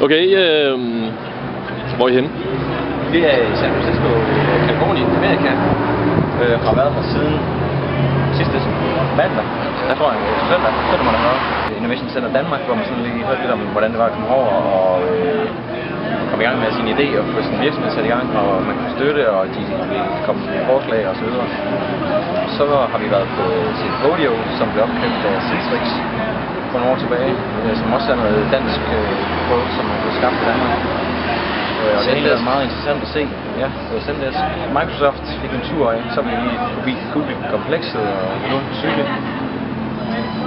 Okay, hvor er I henne? Vi er i San Francisco, Californien, Amerika. Har været her siden sidste mandag. Jeg tror, søndag må der være. Innovation Center Danmark, hvor man sådan lige hørte lidt om, hvordan det var at komme over og komme i gang med sine idéer og få sin virksomhed sat i gang, og man kunne støtte, og de kunne komme med forslag og så videre. Så har vi været på sit Podio, som blev opkøbt af Citrix for nogle år tilbage, som også er noget dansk produkt, som er blevet skabt i Danmark. Og det har været meget interessant at se. Ja, det var Zendesk. Microsoft fik en tur af, så blev vi forbi Google-komplekset og nu cykel.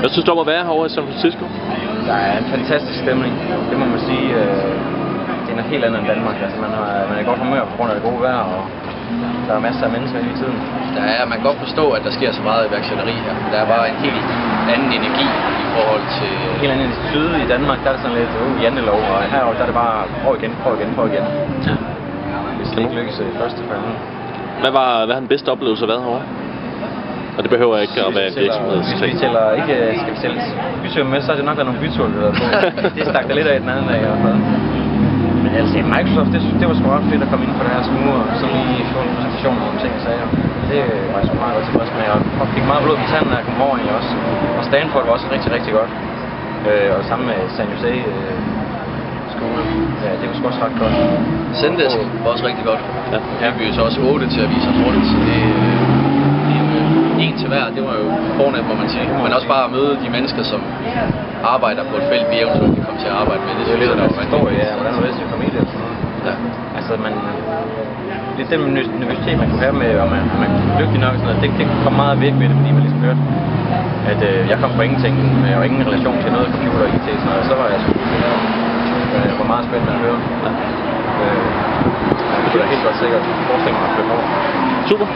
Hvad synes du om at være herovre i San Francisco? Der er en fantastisk stemning, det må man sige. Det er noget helt andet end Danmark. Altså, man er i godt humør på grund af det gode vejr, og der er masser af mennesker hele tiden. Man kan godt forstå, at der sker så meget iværksætteri her. Der er bare en helt anden energi i forhold til... En helt anden attitude i Danmark, der er det sådan lidt jantelov, og herovre der er det bare prøv igen. Ja. Hvis det ikke lykkes første for anden. Hvad er den bedste oplevelse at være herovre? Og det behøver ikke at være virksomhedsting. Hvis vi tæller ikke skal vi sælge byture med, så har det nok været nogle byture, vi har været på. Det stak der lidt af den anden dag i hvert fald. Men altså Microsoft, det var sgu ret fedt at komme ind på det her smule og så lige få en præsentation om ting og sager. Det var jeg sgu meget godt tilfreds med, og fik meget blod på tanden, når jeg kom over egentlig også. Og Stanford var også rigtig, rigtig godt. Og sammen med San Jose skole. Ja, det var sgu også ret godt. Zendesk var også rigtig godt. Ja. Det blev så også 8 til at vise os rundt, så det en til hver, det var jo fornemt, må man sige. Men også bare at møde de mennesker, som arbejder på et felt, vi eventuelt kan komme til at arbejde med. Det er lidt af en historie, ja, hvordan det er komme i det og sådan noget. Ja. Altså, det er den universitet, man kunne have med, og man er dygtig nok og sådan noget, det kom meget væk ved det, fordi man ligesom hørte, at jeg kom fra ingenting, og ingen relation til noget computer og IT og sådan noget, og så var jeg sgu det var meget spændende at høre. Ja. Det er helt godt sikkert, at forestille mig at flytte over. Super.